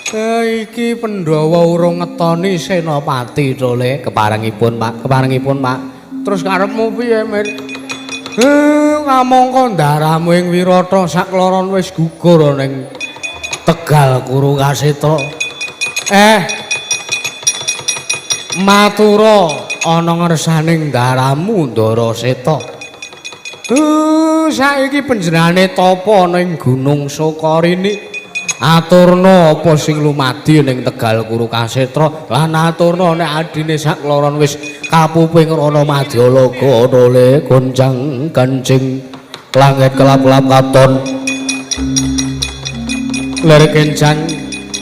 Iki Pandhawa urung ngetoni Senapati to Le. Keparengipun, Pak. Keparengipun, Pak. Terus karepmu piye, Mir? Ngamangka ndaramu ing Wirata sakloron wis gugur ning Tegal Kuru Kasetra. Matura ana ngersaning ndaramu Ndara Seta. Saiki panjenengane tapa ning Gunung Sokarini. Aturna apa sing lumadi ning Tegal Kuru Kasetra lan aturna nek adine sakloron wis kapuping rana Madyalaga ana le gonjang kancing langit kelap-kelap katon lir kencang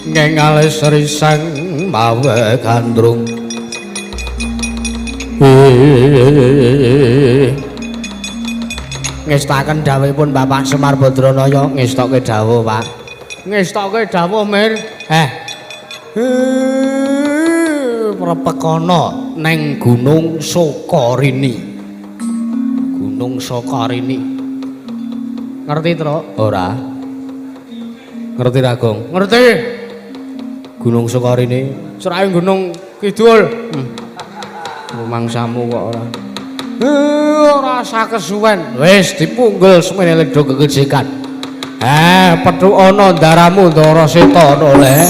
ngengal serisang mawe gandrung ngestaken dawuhipun Bapak Semar Badranaya ngestoke dawuh Pak ngestoke dawuh Mir prepekana neng Gunung Sokarini Gunung Sokarini ngerti Tro? Ora ngerti Ragong? Ngerti Gunung Sokarini seraing Gunung Kidul rumangsamu kok ora ora sakesuwen wis dipunggul semene ledho kegejekan petuk ana ndaramu Ndara Seta oleh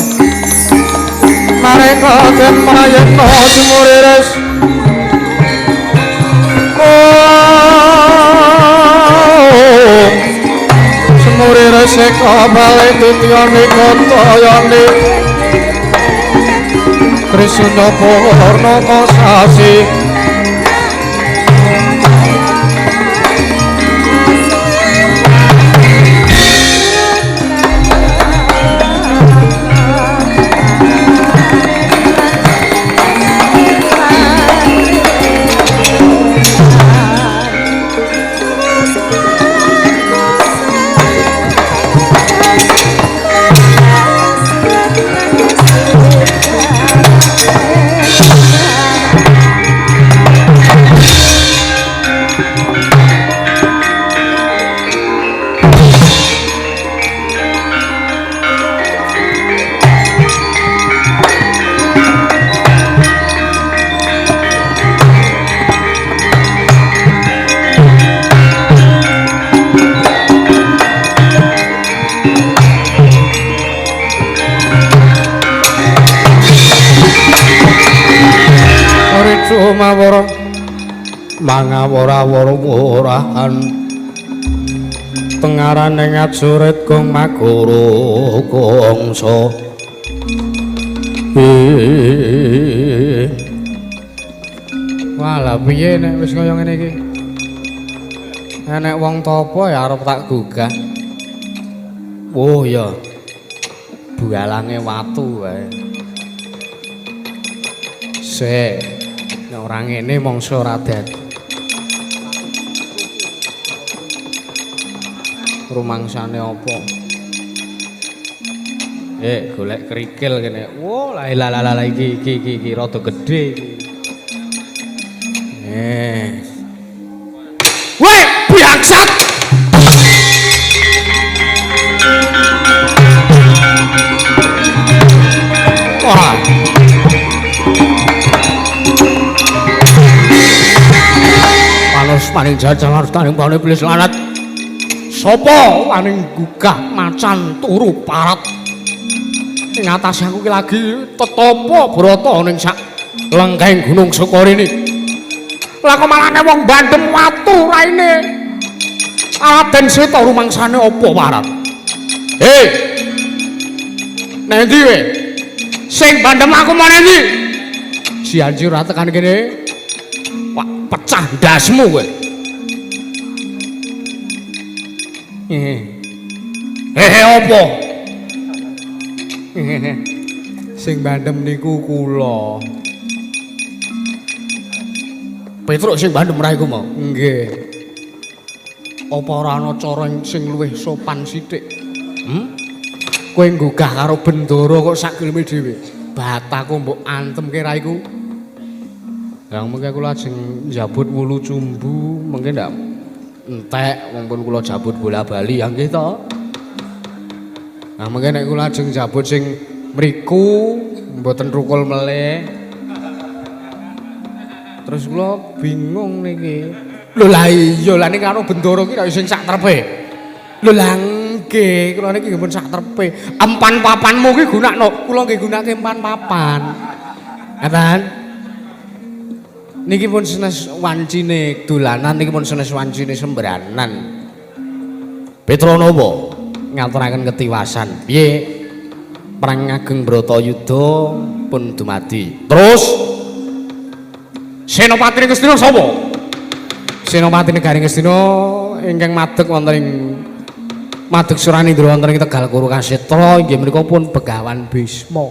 mareka den mayekna sumuriris sumuriris seka bali tityane kantayane Trisna Purnama sasi mawara mangawara-wara-warahan tengarane ngajurit gong magara gongsa walah piye nek wis kaya ngene iki enek wong tapa ya arep tak gugah oh ya bualange watu wae ora ngene mangsa ora dadi rumangsane apa golek kerikil kene wo la iki rada gedhe iki weh bangsat wah maning jajan harus taning bane iblis lanat sapa maning gugah macan turu parat ing atas aku ki lagi tetapa brata ning sak lenggeng Gunung Sokarini lah kok malane wong bandem watu raine Raden Seta rumangsane apa parat nek ndi we sing bandem aku mana ndi Janji ora tekan kene wak pecah ndasmu kowe apa? Sing bandem niku kula. Petruk sing bandem ra iku mau. Nggih. Apa ora ana cara sing luwih sopan sithik? Kowe nggugah karo bendara kok sak geleme dhewe. Bataku mbok antemke ra iku. Yang mengke kula lajeng njabut wulu cumbu, mengke ndak entek wong kula jabut bola bali ya nggih to. Nah mengke nek kula lajeng jabut sing mriku mboten rukul melih. Terus kula bingung niki. Lho lah iya lah niki karo bendoro ki sing sak trepe. Lho lah nggih, kula niki nggih pun sak trepe. Empan papanmu ki gunakno, kula nggih gunake empan papan. Ngaten. Niki pun senes wancine dolanan, niki pun senes wancine sembranan. Petronova ngaturaken ketiwasan. Piye? Perang Ageng Bratayuda pun dumadi. Terus Senopati Ngastina sapa? Senopati Negari Ngastina ingkang madeg wonten ing madeg Suranindra wonten ing Tegal Kuru Kasetra inggih menika pun Begawan Bisma.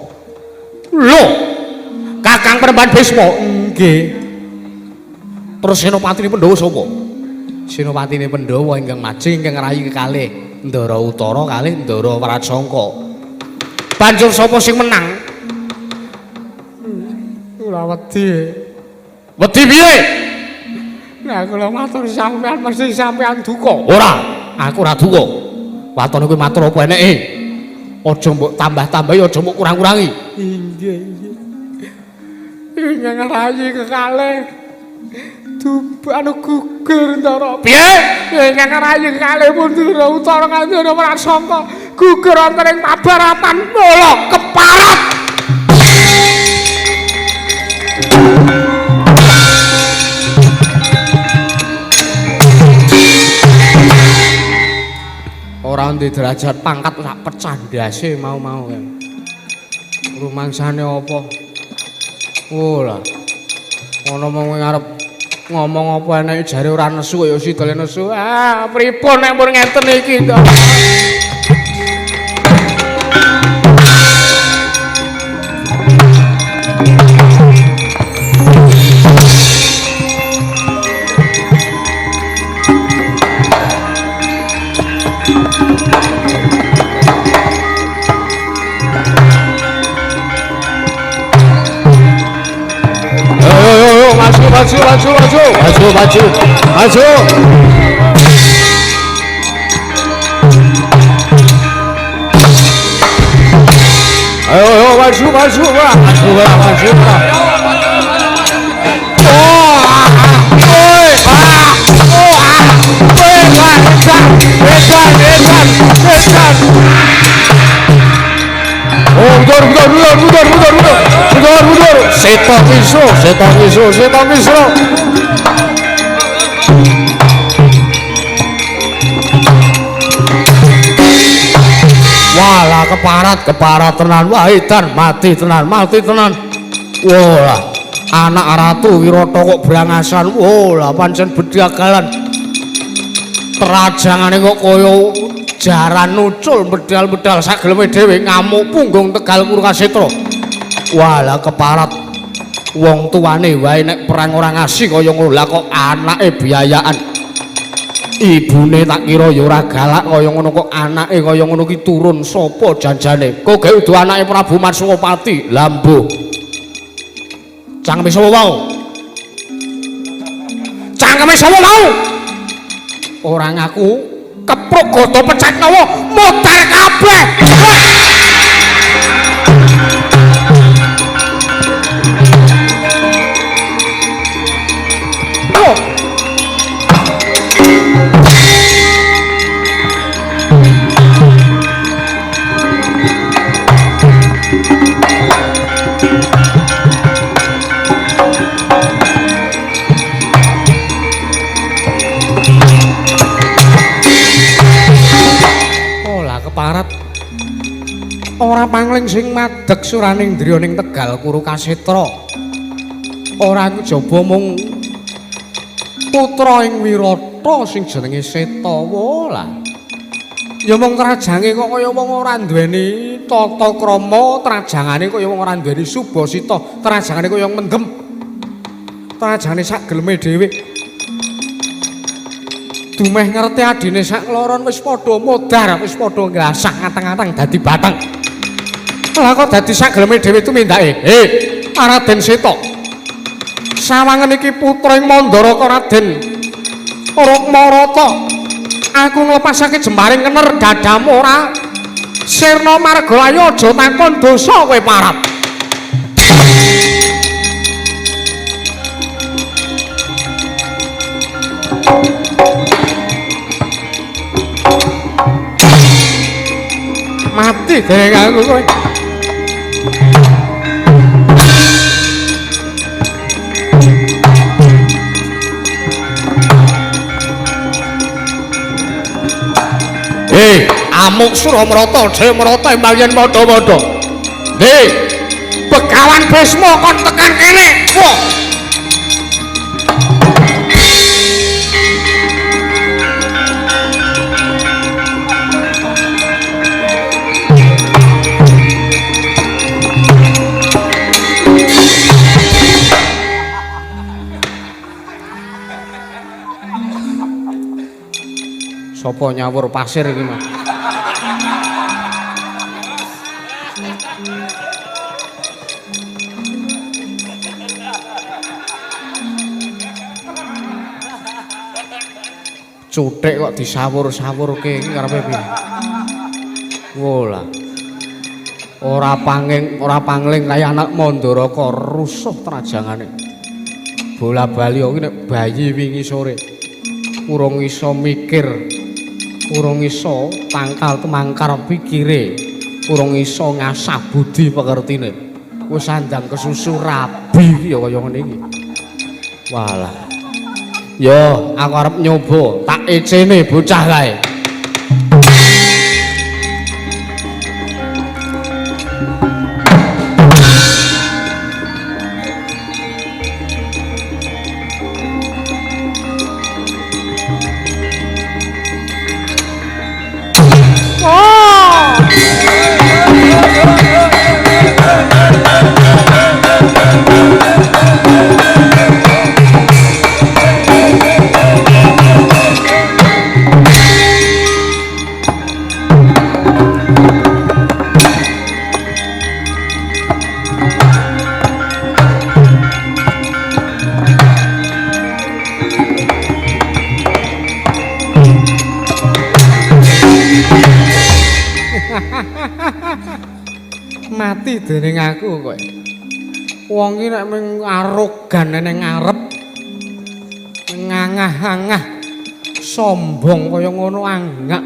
Lho, Kakang Perempuan Bisma nggih. Terus Senopati Pandhawa sapa? Senopati Pandhawa ingkang maju ingkang rayi kekalih Ndara Utara kalih Ndara Prasangka. Banjur sapa sing menang? Kula wedi. Wedi piye? Nah kula matur sampean mesti sampean duka. Ora, aku ora duka. Watone kuwi matur apa eneke? Aja mbok tambah-tambahi, aja mbok kurang-kurangi. Inggih, inggih. Ingkang rayi kekalih anu gugur Ndara. Piye? Ingkang rayi kekalih Ndara Utara kanthi Ndara Prasangka gugur wonten ing pabaratan mula keparat. Ora ndek derajat pangkat sak pecah ndase mau-mau kan. Rumangsane apa? Oh lah. Ono mong ngarep ngomong apa enake jare ora nesu ya sidole nesu. Ah, pripun nek pun ngeten iki to. Maju. Ayo, maju, Pak. Maju. Mundur. Setan iso. Walah keparat tenan, wah edan mati tenan. Wah, anak ratu Wirata kok brangasan. Wah, pancen bedagalan. Terajangane kok kaya jaran nucul medal-medal sageleme dhewe ngamuk punggung Tegal Kuru Kasetra. Walah keparat. Wong tuane wae nek perang ora ngasih kaya ngono. Lah kok anake biayaan. Ibune tak kira ya ora galak kaya ngono kok anake kaya ngono ki turun sapa janjane. Kok gawe udu anake Prabu Marsupati. Lah mbuh. Cangkeme sapa mau? Ora ngaku kepruk goto pecah nyawa modar kabeh. Ora pangling sing madeg Suranindra ning Tegal Kuru Kasetra. Ora kejaba mung putra ing Wirata sing jenenge Setawa lah. Ya mung trajange kok kaya wong ora duweni tata krama, trajangane kaya wong ora duweni subasita, trajangane kaya mendem. Trajangane sak geleme dhewe. Dumeh ngerti adine sak kloron wis padha modar, wis padha nglasah ngatang-atang dadi batang. Lah kok dadi sageleme dhewe tumindake. Raden Seta. Sawangen iki putra ing Mandaraka Raden Rukmarata. Aku nglepasake jembaring kener dadamu ora Sirna Margalayu aja takon dosa kowe Parat. Mati dereng aku kowe. Amuk Suramrata, Jayamrata mbayan padha-padha. Hei, Begawan Bisma kon tekan kene. Wah. Sopo nyawur pasir iki, Mas? Cuthik kok disawur-sawurke iki karepe piye? Wola. Ora pangling kaya anak Mandaraka rusuh trajangane. Bola bali iki nek bayi wingi sore urung iso mikir, urung iso tangkal temangkar pikire, urung iso ngasah budi pekertine. Wis andang kesusu rabi iki ya kaya ngene iki. Walah. Yo, aku arep nyoba tak ecene bocah kae. Mati dening aku kowe. Wong iki nek mung arogan ning ngarep ngangah-angah sombong kaya ngono anggak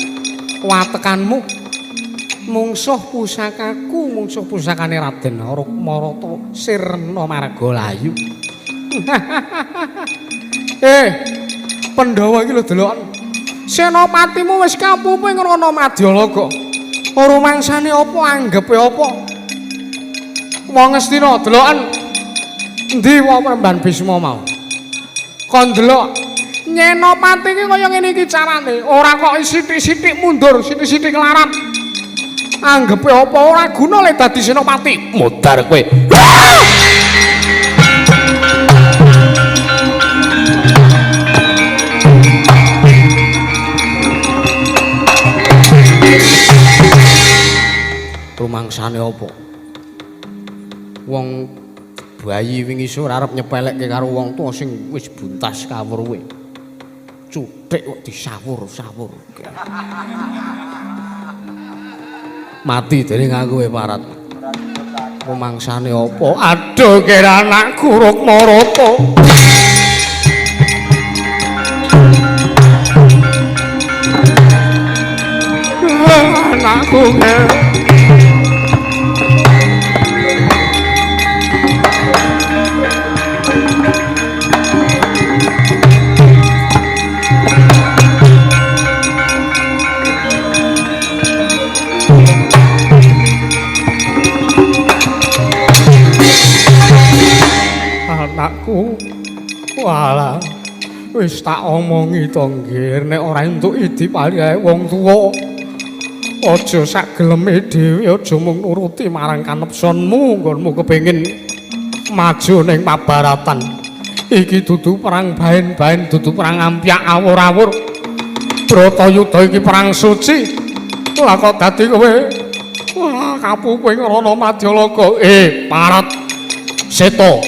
watekanmu mungsuh pusakaku mungsuh pusakane Raden Marata Sirna Margalayu. Pandhawa iki lho deloken. Senopatimu wis kapupe ngrana Madyalaga. Ora mangsane apa anggepe apa? Wong Astina deloken endi wae Remban Bisma mau. Kon delok Nyenopati iki kaya ngene iki carane, ora kok sithik-sithik mundur, sithik-sithik larat. Anggepe apa ora guna le dadi Senopati. Modar kowe. Rumangsane apa? Wong bayi wingi sore arep nyepelekke karo wong tuwa sing wis buntas kawruhe. Cuthik kok disawur-sawur. Mati dening aku kowe Parat. Rumangsane apa? Aduh kira anakku Rukmarata. Anakku anakku, walah, wis tak omongi to nggih, nek ora entuk dipali ae wong tuwa. Aja sak geleme dhewe, aja mung nuruti marang kanepsonmu, nggonmu kepengin maju ning pabaratan. Iki dudu perang bahen-bahen, dudu perang ampyak awur-awur. Bratayuda iki perang suci. Lah kok dadi kowe kapupe ngrana Madyalaga. Parat Seta.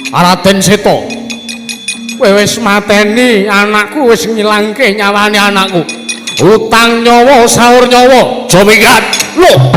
Raden Seta, kowe wis mateni anakku, wis ngilangke nyawane anakku. Utang nyawa saur nyawa, aja minggat. Lho.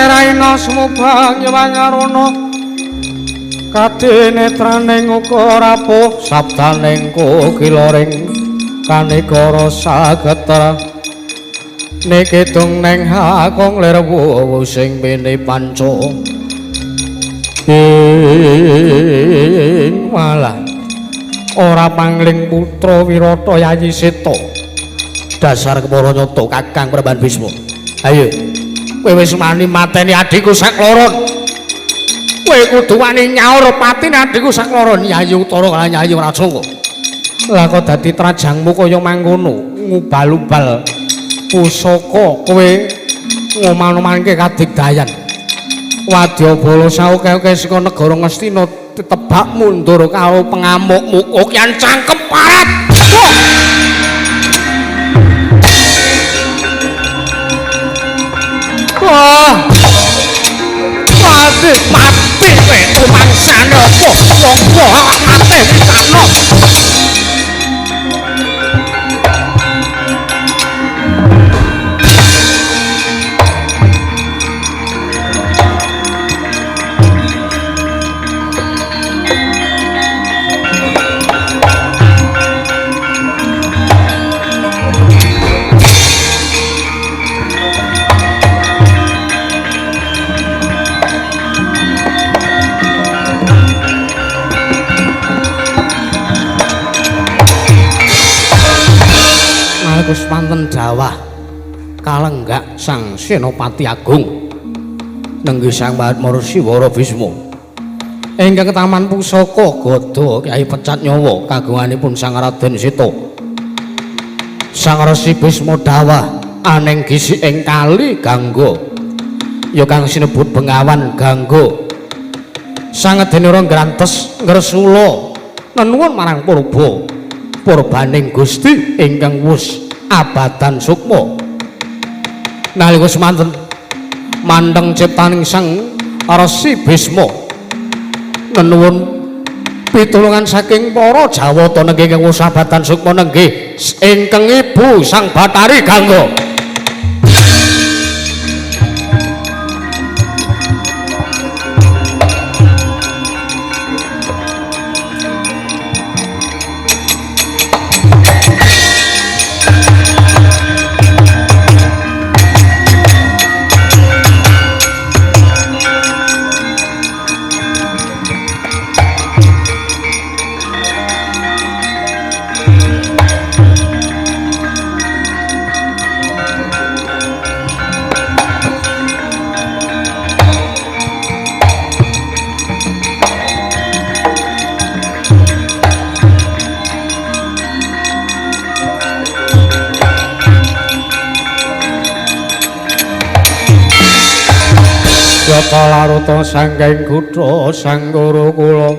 Raina sumubang nyawangarono kadenetraning uga rapuh sabdaning kukiloring kanegara sagetra niki dung neng hakong lir wuwu sing bene panca ing malah ora pangling putra Wirata Yayi Seta dasar kepara nyata Kakang Praban Bisma ayo kowe wis mani mateni adhiku sakloron. Kowe kudu wani nyaur patine adhiku sakloron Yayi Utara lan Yayi Prasangga. Lah kok dadi trajangmu kaya mangkono, ngubal-ubal pusaka kowe ngoman-omanke kadigdayan. Wadyabala saoke-oke saka negara Ngastina tebak mundur karo pengamukmu Okyan Cangkem Parat. Mati kowe tumangsane apa wong mati wicana Gus Panten Jawah kalenggak Sang Senopati Agung nenggih Sang Mahatmara Siwara Bisma ingkang taman pusaka gada Kyai Pecat Nyawa kagunganipun Sang Raden Seta Sang Resi Bisma dawah aning gisi ing kali Gangga ya kang sinebut Bengawan Gangga sangedene ora grantes ngresula nenuwun marang purbaning Gusti ingkang wus abadan sukma nalika semanten mandheng ciptaning Sang Resi Bisma nenuwun pitulungan saking para Jawata nenggih ingkang wus abadan sukma nenggih ingkang Ibu Sang Bathari Gangga Yata laruta sangking kutha Sang Guru kula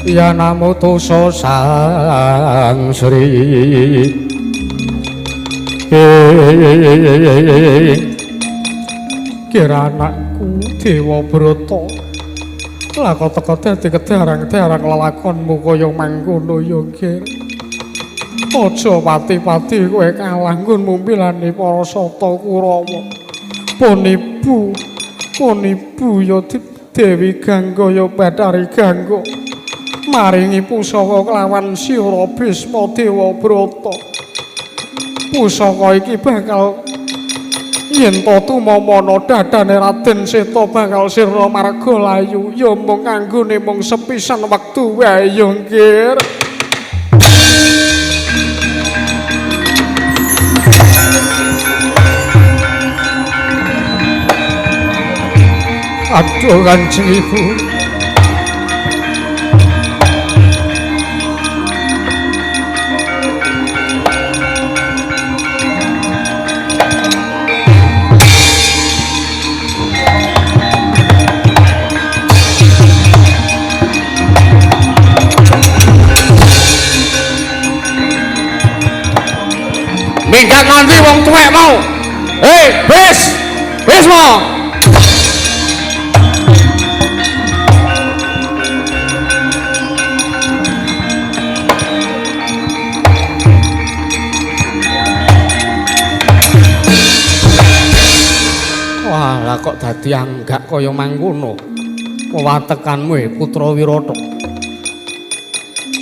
ya namo tosa Sang Sri kira anakku Dewa Brata lako teka dadi kedarang-darang lelakonmu kaya mangkono ya Ger aja pati-pati kowe kalah nggonmu milani para sata Kurawa pun ibu ya Dewi Gangga ya Bathari Gangga maringi pusaka kelawan sira Bisma Dewa Brata pusaka iki bakal yen to tumamana dadane Raden Seta bakal sirna marga layu ya mung kanggone mung sepisan wektu wae ya Nggih Aduh Kanjeng Ibu. Minggat nanti wong tuwek mau. Wis mau. Wah, lah kok dadi anggak kaya mangkono. Wewatekanmu Putra Wirata.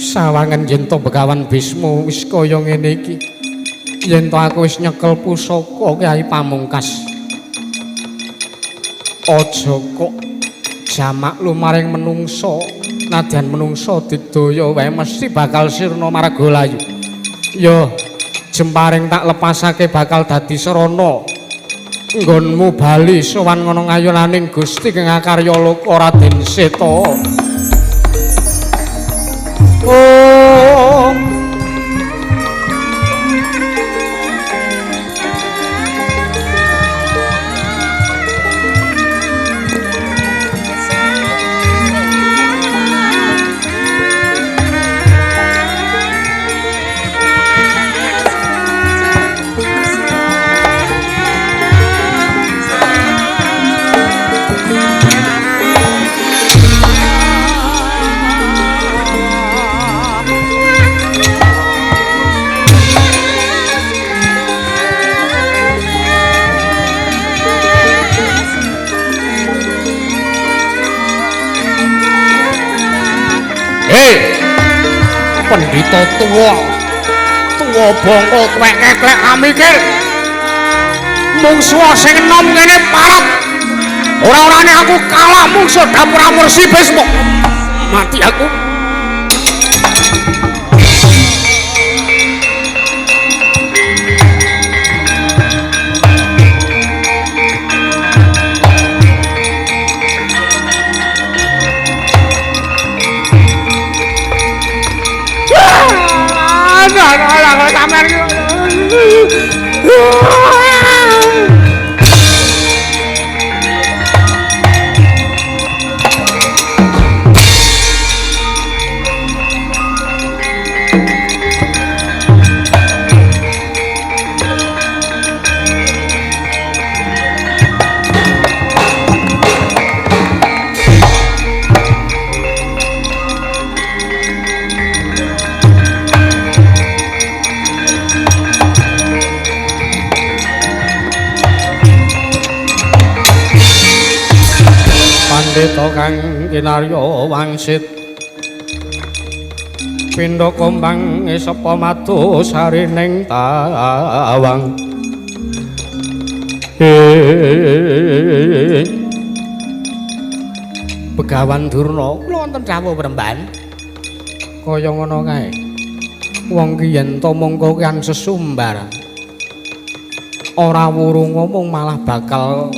Sawangen yen to Begawan Bisma wis kaya ngene iki. Yen to aku wis nyekel pusaka Kyai Pamungkas. Aja kok jamak lumaring menungsa, nadyan menungsa didaya wae mesti bakal sirna margalayu. Ya, jemparing tak lepasake bakal dadi serana nggonmu bali sowan ngono ngayunaning Gusti Kang Karya Loka Raden Seta. Oh Pendhita tuwa bangka tuwek keklek amikir mungsuh sing enom kene parep ora-orane aku kalah mungsuh dapur Amursi Bisma mati aku. Pandhita kang kinarya wangsit pindha kombang sapa matu sarining tawang Begawan Durna kula wonten dawuh Premban kaya ngono kae wong ki yen to mongko kang sesumbar ora wurung ngomong malah bakal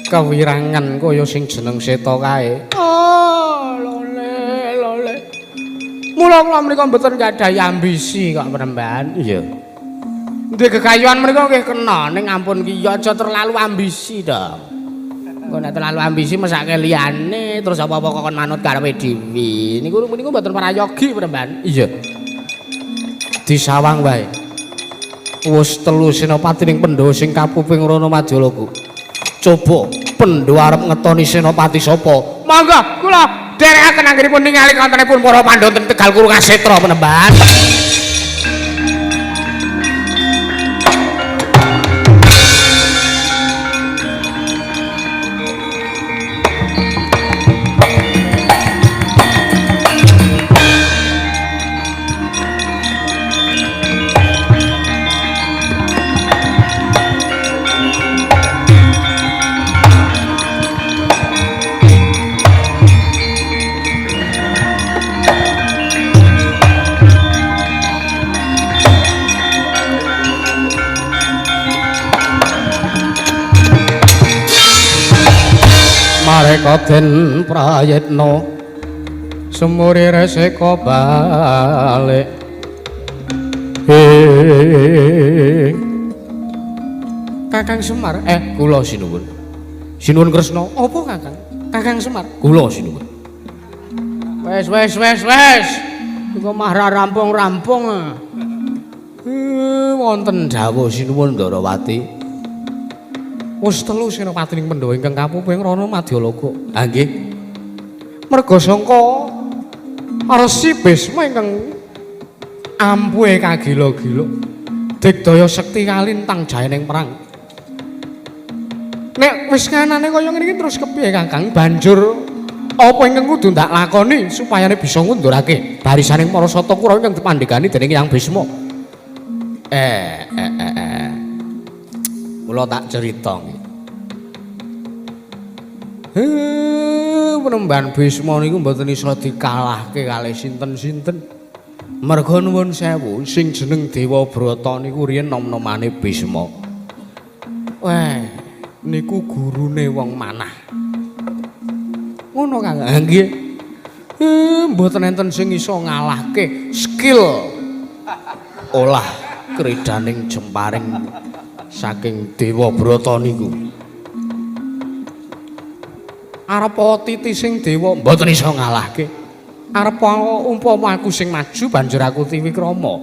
kewirangan kaya sing jeneng Seta kae. Oh, lole. Mula kula mriku mboten gadhahi ambisi kok Premban. Iya. Duwe kekayuan mriku nggih kena ning ampun ki aja terlalu ambisi to. Engko nek terlalu ambisi mesake liyane terus apa-apa kok manut karepe dhewe. Niku mboten prayogi Premban. Iya. Disawang wae. Wis telu senopati ning Pandhawa sing kapuping rono Madyaloka. Coba Pandhawa arep ngetoni senopati sapa? Mangga kula dherekaken anggenipun ningali kontenipun para Pandhawa ten Tegal Kurukasetra Penemban. reseka den prayitna semuri reseka balik Kakang Semar kula sinuwun sinuwun Kresna apa Kakang Kakang Semar kula sinuwun wes iku mah rampung-rampung wonten dawuh sinuwun Ndarawati wis telu senopatining Pandhawa ingkang kapuping rana Madyalaga ha nggih merga sangka Resi Bisma ingkang ampuhe kagila-gila digdaya sekti kalintang jayaning perang nek wis nganane kaya ngene iki terus kepiye Kakang banjur apa ingkang kudu ndak lakoni supayane bisa ngundurake barisaning para sata Kurawa ingkang dipandhegani dening Hyang Bisma kula tak cerita nggih penemban Bisma niku mboten isa dikalahke kalih sinten-sinten merga nuwun sewu sing jeneng Dewa Brata niku riyen nom-nomane Bisma niku gurune wong manah ngono Kang nggih mboten enten sing iso ngalahke skill olah kridaning jemparing saking Dewa Brata niku arep titi sing dewa mboten iso ngalahke arep umpama aku sing maju banjur aku Triwikrama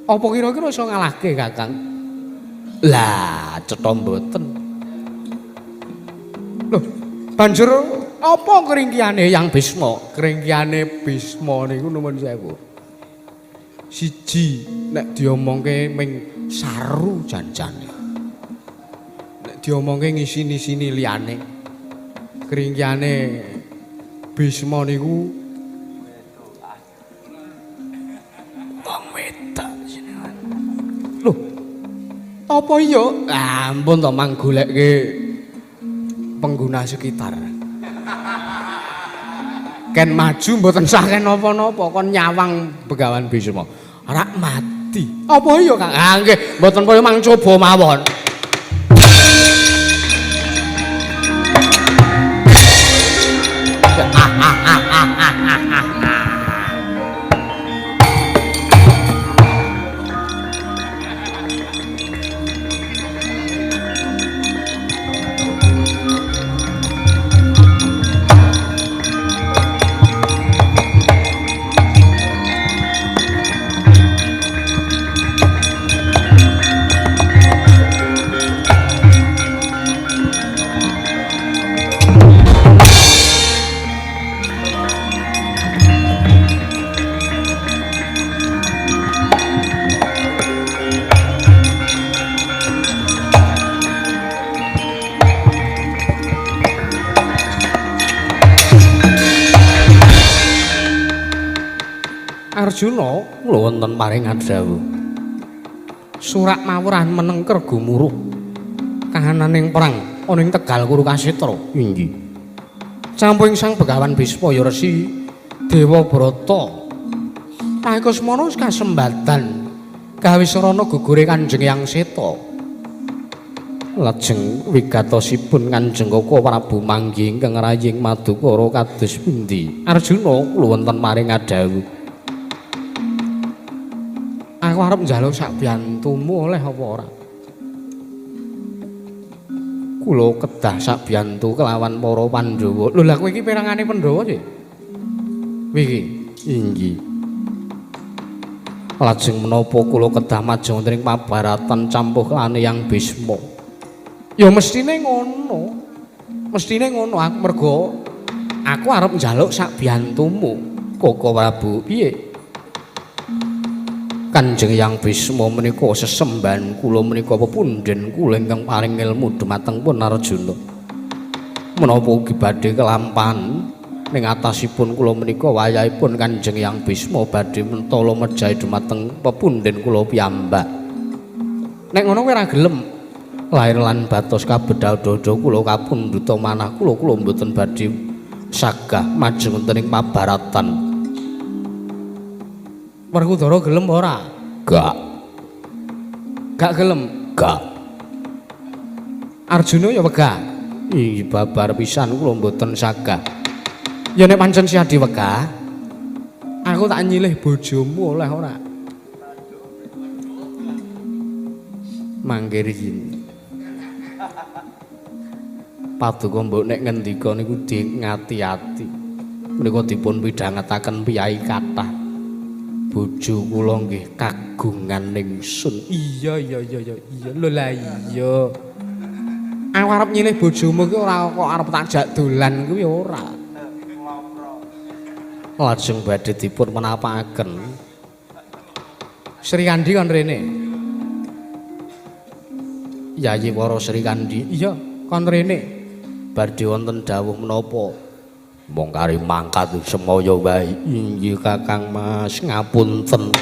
apa kira-kira iso ngalahke Kakang lah cetha mboten lho banjur apa keringkiyane Hyang Bisma keringkiyane Bisma niku nuwun sewu siji nek diomongke ming saru janjane nek diomongke ngisi-isini liyane keringkiyane Bisma niku wong wedok jenengan lho apa iya ampun to mang golekke pengguna sekitar ken maju mboten saken napa-napa kon nyawang Begawan Bisma rak mati apa iya Kang nggih mboten kaya mang coba mawon Arjuna kula wonten paring adhawuh Surak mawurahan menengker gumuruh kahananing perang ana ing Tegal Kurukasetra inggih campuring Sang Begawan Bisma ya Resi Dewa Brata Pakusmana kasembatan gawe sarana gugure Kanjeng Hyang Seta lajeng wigatosipun Kanjeng Kaka Prabu Manggi ingkang raying Madukara kados pundi Arjuna kula wonten paring adhawuh aku arep njaluk sak biyantumu oleh apa ora kula kedah sak biyantu kelawan para Pandhawa lho lha kowe iki perangane Pandhawa sih iki inggih lajeng menapa kula kedah maju wonten ing pabaratan campuh kelane Hyang Bisma ya mestine ngono aku mergo aku arep njaluk sak biyantumu Kaka Prabu piye Kanjeng Hyang Bisma menika sesembahan kula menika pepunden kula ingkang paring ilmu dumateng pun Arjuna. Menapa ugi badhe kelampahan ning atasipun kula menika wayahipun Kanjeng Hyang Bisma badhe mentala mejahi dumateng pepunden kula piyambak. Nek ngono kowe ora gelem lair lan batos kabedhadada kula kapundhuta manah kula mboten badhe sagah maju wonten ing pabaratan. Werkudara gelem ora? Gak gelem? Gak. Arjuna ya wegah. babar pisan kula mboten sagah. Ya nek pancen si Adi wegah, aku tak nyilih bojomu oleh ora. Mangke riyin. Paduka mbok nek ngendika niku ngati-ati. Menika dipun pidhangetaken piyai kathah. Bojo kula nggih kagungan ningsun. Iya. Lho lah iya. Aku arep nyilih bojomu ki ora kok arep tak jak dolan kuwi ora. Lajeng badhe dipun menapakaken. Sri Kandi kon rene. Yayi Wara Sri Kandi. Iya, kon rene. Badhe wonten dawuh menapa? Mong kari mangkat semaya wae. Inggih Kakang Mas, ngapunten.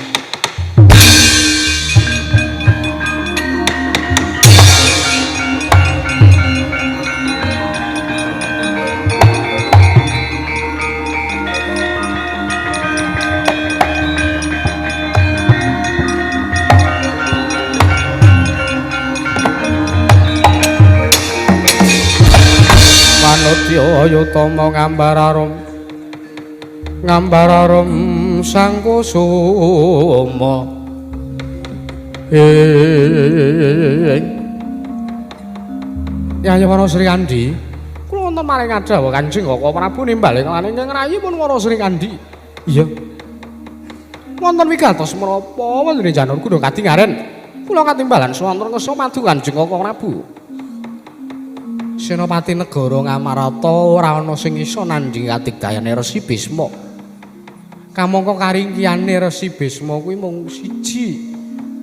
Manutya yutama ngambararum sang kusuma Yayi Wara Sri Kandi kula wonten maring adhawa Kanjeng Kaka Prabu nimbali kelane ngrayi pun Wara Sri Kandi. Iya. Wonten wigatos menapa wonten janur kudu kadingaren kula katimbalan swanten ngesuk madu Kanjeng Kaka Prabu. Senopati negara Ngamarata ora ana sing isa nandhing kadigdayane Resi Bisma. Kamangka karingkiyane Resi Bisma kuwi mung siji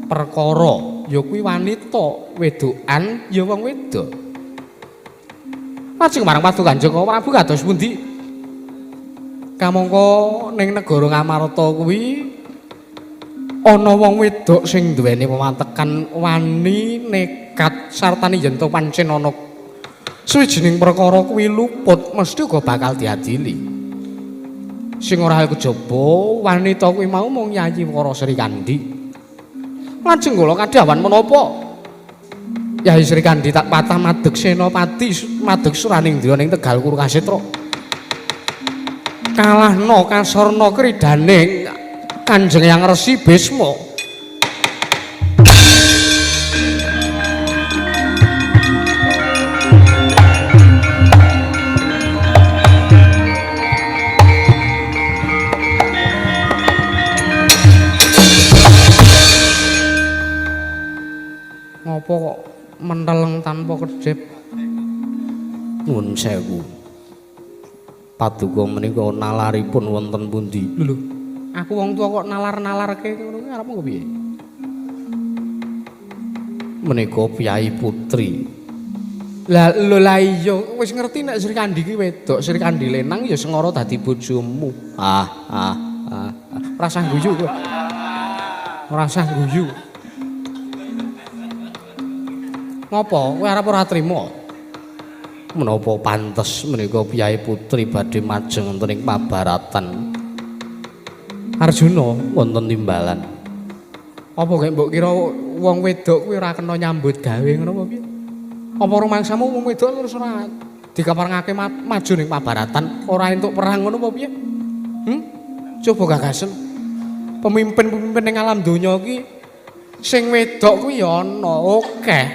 perkara, ya kuwi wanita, wedokan, ya wong wedok. Lajeng marang Padu Kanjeng Prabu kados pundi? Kamangka ning negara Ngamarata kuwi ana wong wedok sing duweni pemantekan wani nekat sartane yen to pancen ana suwijining perkara kuwi luput mesti uga bakal diadili. Sing ora kejaba wanita kuwi mau mung Yayi Wara Sri Kandi. Lajeng kula kadhawan menapa? Yayi Sri Kandi tak patah madeg senopati madeg suraning Indra ning Tegal Kurukasetra. Kalahna kasorna kridane Kanjeng Yang Resi Bisma. Ngopo kok menteleng tanpa kedhep? Nuwun sewu. Paduka menika nalaripun wonten pundi? Lho, aku wong tuwa kok nalar-nalarke ngono kuwi arepmu piye? Menika piyai putri. Lah lho lah iya wis ngerti nek Sri Kandi ki wedok, Sri Kandi lenang ya sengara dadi bojomu. Ora usah guyu kowe. Ora usah guyu. Ngopo kowe arep ora trima? Menapa pantes menika piyai putri badhe majeng wonten ing pabaratan Arjuna wonten timbalan. Apa gek mbok kira wong wedok kuwi ora kena nyambut gawe ngono apa piye? Apa rumangsamu wong wedok terus ora dikaparengake maju ning pabaratan ora entuk perang ngono apa piye? Coba gagasen. Pemimpin-pemimpin ning alam donya iki sing wedok kuwi ya ana akeh.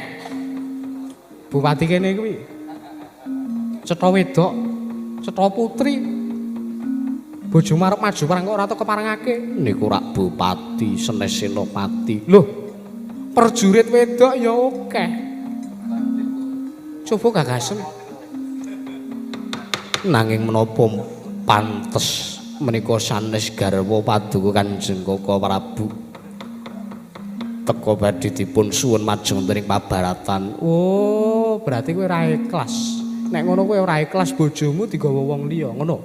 Bupati kene kuwi cetha wedok, cetha putri. Bojomu arep maju perang kok ora tau keparengake. Niku rak bupati, senes senopati. Lho, perjurit wedok ya akeh. Coba gagasen. Nanging menapa pantes menika sanes garwa Paduka Kanjeng Kaka Prabu. Teka badhe dipun suwun majeng wonten ing pabaratan. Oh, berarti kowe ora ikhlas. Nek ngono kowe ora ikhlas bojomu digawa wong liya, ngono.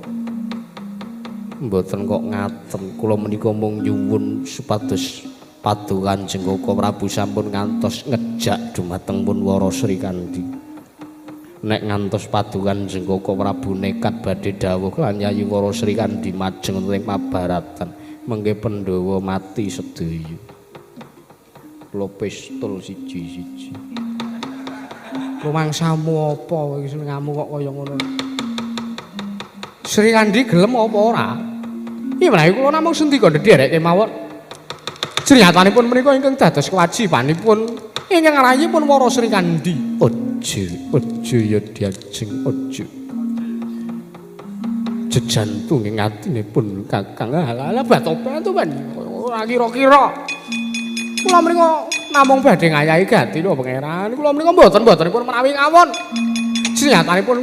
Mboten kok ngaten. Kula menika mung nyuwun supados Paduka Kanjeng Kaka Prabu sampun ngantos ngejak dumateng pun Wara Sri Kandi. Nek ngantos Paduka Kanjeng Kaka Prabu nekat badhe dawuh lan Yayi Wara Sri Kandi majeng wonten ing pabaratan, mengke Pandhawa mati sedaya. Kula pistol siji-siji. Rumangsamu apa iki senengamu kok kaya ngono. Sri Kandi gelem apa ora? Iya menawi kula namung sendika ndedereke mawon. Jenengatanipun menika ingkang dados kewajibanipun ingkang rayipun Wara Sri Kandi. Ojo ya diajeng ojo. Jejantunging atinipun Kakang ala batopan ora kira-kira. Kula menika namung badhe ngayahi gati lho pangeran. Kula menika mboten-mbotenipun menawi kawon. Jenengatanipun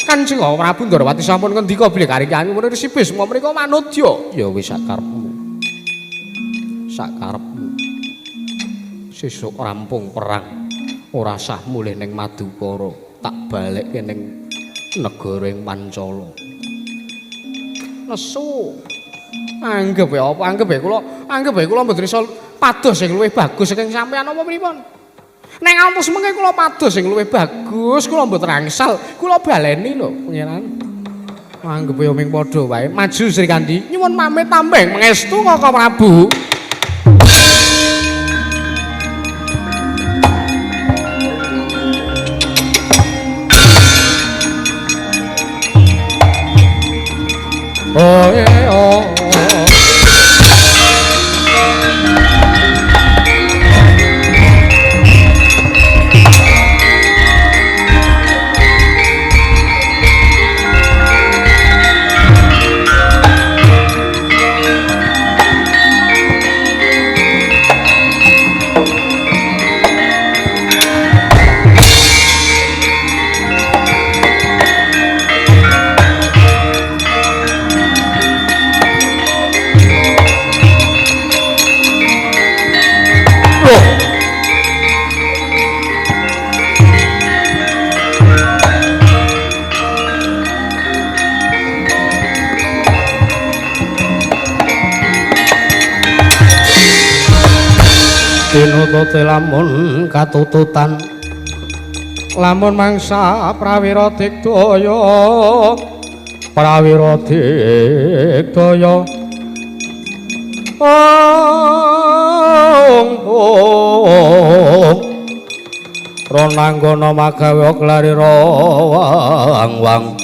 Kanjeng Prabu Ndarawati sampun ngendika bilih karyanipun Resi Bisma menika manudya. Ya wis sakarepmu. Sakarepmu. Sesuk rampung perang ora sah mulih ning Madukara, tak balekke ning negara ing Pancala. Nesu. Anggep ya apa anggep ya kula mboten iso pados sing luwih bagus saking sampean apa pripun? Nek ngampus mengke kula pados sing luwih bagus, kula mboten angsal, kula baleni lho, pangeran. Anggep ya ming padha wae. Maju Sri Kandi, nyuwun pamit tambeng mengestu Kaka Prabu. Oh. Tinututi lamun katututan lamun mangsa prawira digdaya Ronanggana magawe klarira wang-wang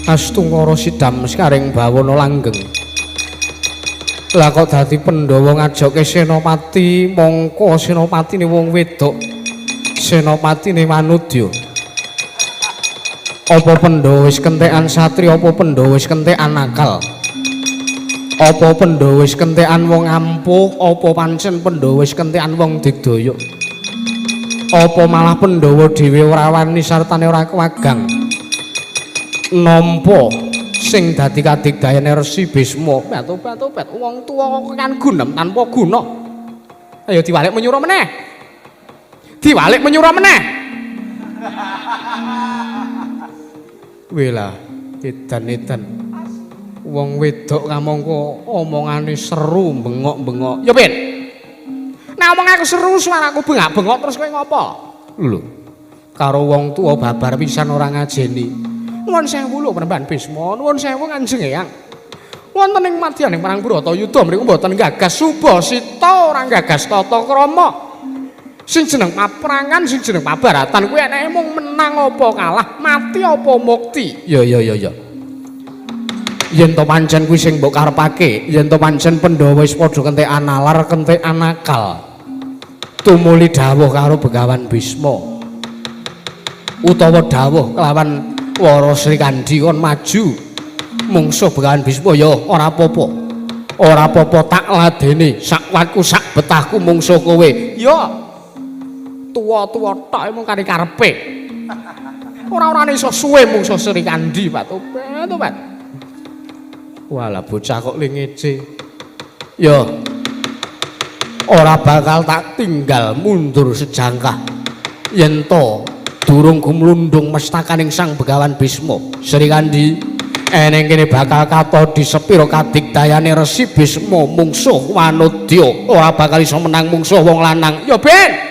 Astungara sidam sekaring bawana langgeng. Lah kok dadi Pandhawa ngajokke Senopati, mongko Senopatine wong wedok. Senopatine manudya. Apa Pandhawa wis kentekan satriya, apa Pandhawa wis kentekan akal? Apa Pandhawa wis kentekan wong ampuh, apa pancen Pandhawa wis kentekan wong digdaya? Apa malah Pandhawa dhewe ora wani sartane ora kewagang? Nampa sing dadi kadigdayane Resi Bisma, bet wong tuwa kan gunem tanpa guna. Ayo diwalik menyuruh meneh. Diwalik menyuruh meneh. Wela, edan-edan. Wong wedok kamangka omongane seru bengok-bengok. Ya Ben. Nek omong aku seru suaraku bengak-bengok terus kowe ngopo? Lho. Karo wong tuwa babar pisan ora ngajeni. Nuwun sewu lho Pramban Bisma, nuwun sewu Kanjeng Eyang. Wonten ing madyaning perang Bratayuda mriku mboten gagas Subasita, ora gagas tata krama. Sing jeneng paprangan, sing jeneng pabaratan kuwi eneke mung menang apa kalah, mati apa mukti. Ya. Yen to pancen kuwi sing mbok karepake, yen to pancen Pandhawa wis padha kentekan nalar, kentekan akal. Tumuli dawuh karo Begawan Bisma. Utawa dawuh kelawan Wara Sri Kandi kon maju mungsuh Begawan Bisma ya ora apa-apa. Ora apa-apa tak ladeni sak watku sak betahku mungsuh kowe. Ya. Tuwa-tuwa tok mung kari karepe. Ora-orane iso suwe mungsuh Sri Kandi, Pak Tobat. Walah bocah kok lingece. Ya. Ora bakal tak tinggal mundur sejangkah. Yen to durung gumlundung mestakaning Sang Begawan Bisma. Sri Kandi eneng kene bakal kato di sepira kadigdayane Resi Bisma mungsuh wanudya. Ora bakal iso menang mungsuh wong lanang. Ya Ben.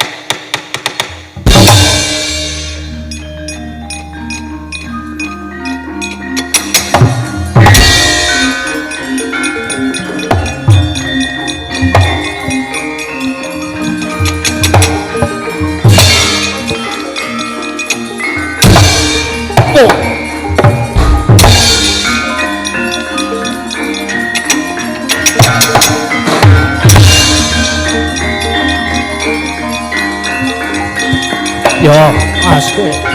Yo, Mas kowe.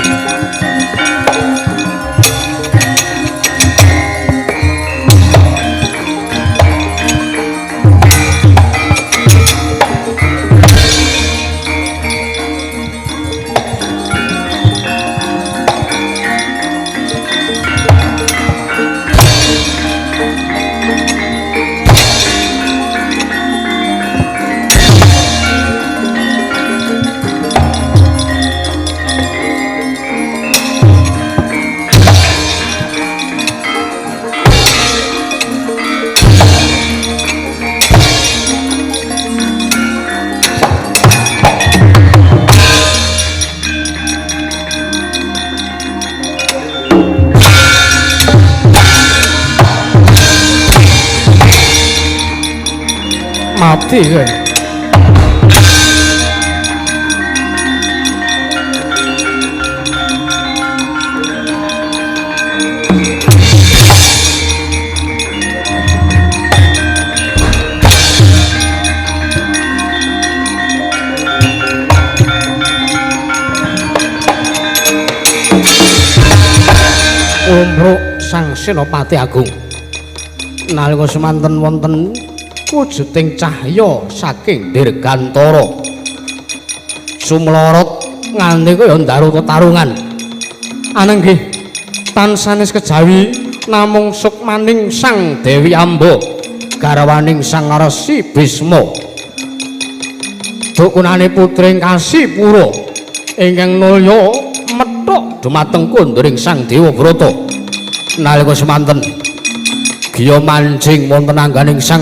Mati kowe. Umruk Sang Senopati Agung nalika semanten wonten wujuding cahya saking dirgantara sumlorot nganti kaya ndaru tetarungan anenggih tansanis kejawi namung sukmaning Sang Dewi Amba garwaning Sang Resi Bisma dukunane putring Kasipura ingkang nulya methuk dumateng konduring Sang Dewa Brata nalika semanten giya manjing wonten angganing Sang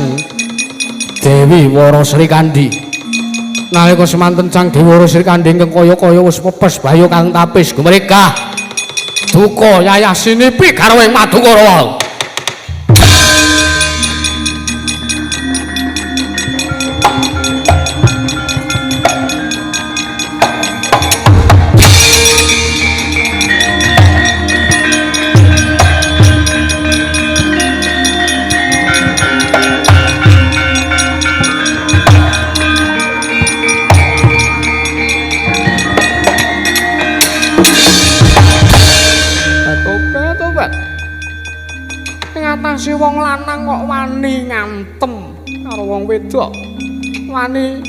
Dewi Wara Sri Kandi nalika semanten Sang Dewi Wara Sri Kandi ingkang kaya-kaya wis pepes bayu kang tapis gumrekah duka yayasinipi garweng Madukara ngatasi wong lanang kok wani ngantem karo wong wedok wani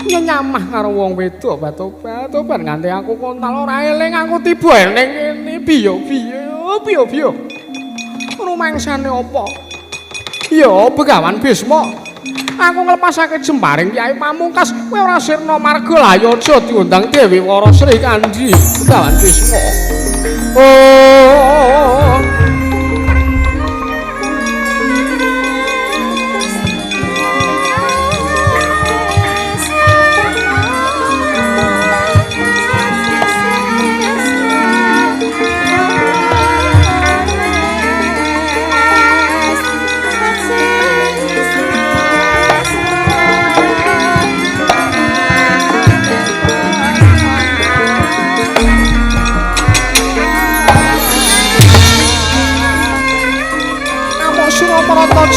nyamah karo wong wedok batobat nganti aku kontal ora eling aku tiba ning kene biyo rumangsane apa ya Begawan Bisma aku nglepasake jembaring Kyai Pamungkas kowe ora sirna marga laya aja diundang Dewi Wara Sri Kandi Begawan Bisma oh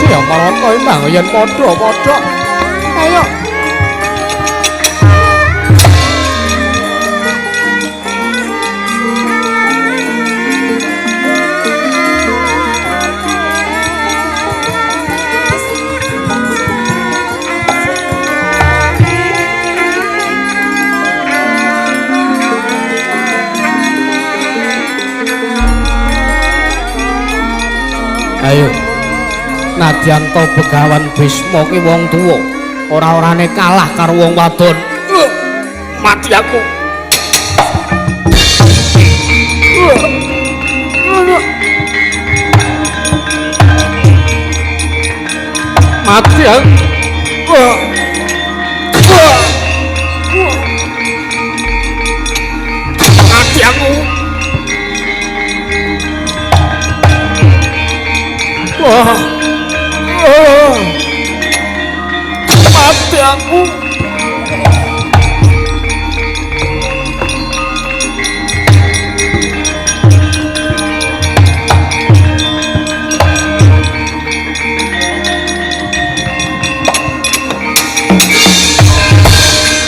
ya marata imbang yen padha-padha ayo ayo nadyan to Begawan Bisma ki wong tuwa ora-orane kalah karo wong wadon mati aku mati aku mati aku mati aku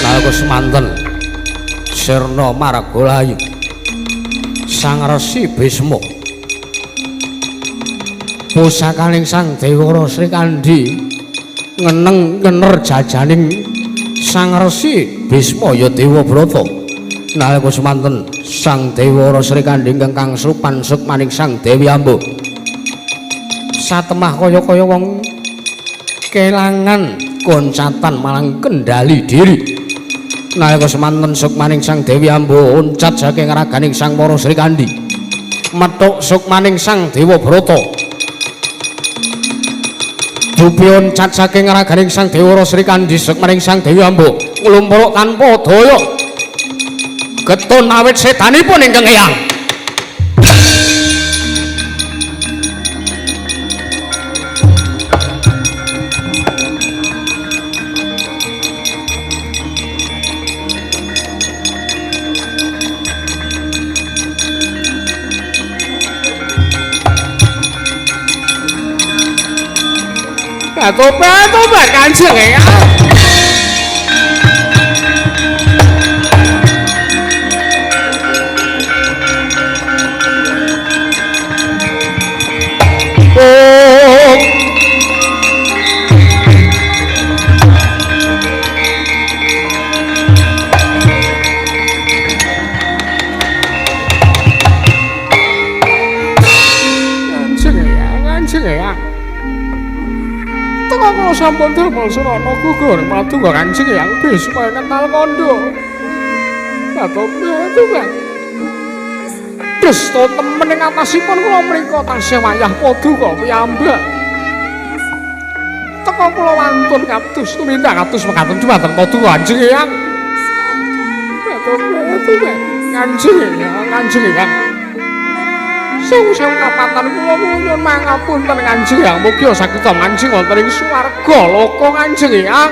nalika semanten sirna Margalayu Sang Resi Bisma pusakaning Sang Dewara Srikandhi ngeneng ngener jajaning Sang Resi Bisma ya Dewabrata nalika semanten Sang Dewara Srikandhi ingkang supan sukmaning Sang Dewi Ambu satemah kaya-kaya wong kelangan koncatan malang kendali diri nalika semanten sukmaning Sang Dewi Ambu oncat saking raganing Sang Para Srikandhi metuk sukmaning Sang Dewabrata dupi oncat saking raganing Sang Dewara Srikandhi sukmaning Sang Dewi Ambu nglumpuk tanpa daya getun awit sedanipun ingkang eyang Tobat Kanjeng ya. Kanjeng ya. Kula sampun damel surana gugur madu Kanjeng Hyang Bisma kenal kandha. Tobat. Desta temen ing atasipun kula mrika tansih wayah paduka piyambak. Teka kula wantun kados tumindak kados mekaten dhumateng paduka Kanjeng Hyang. Tobat. Kanjeng Hyang. Sewu-sewu kapatan kula nyuwun mangapunten Kanjeng Hyang mugi saged manjing wonten ing swarga loka Kanjeng Hyang.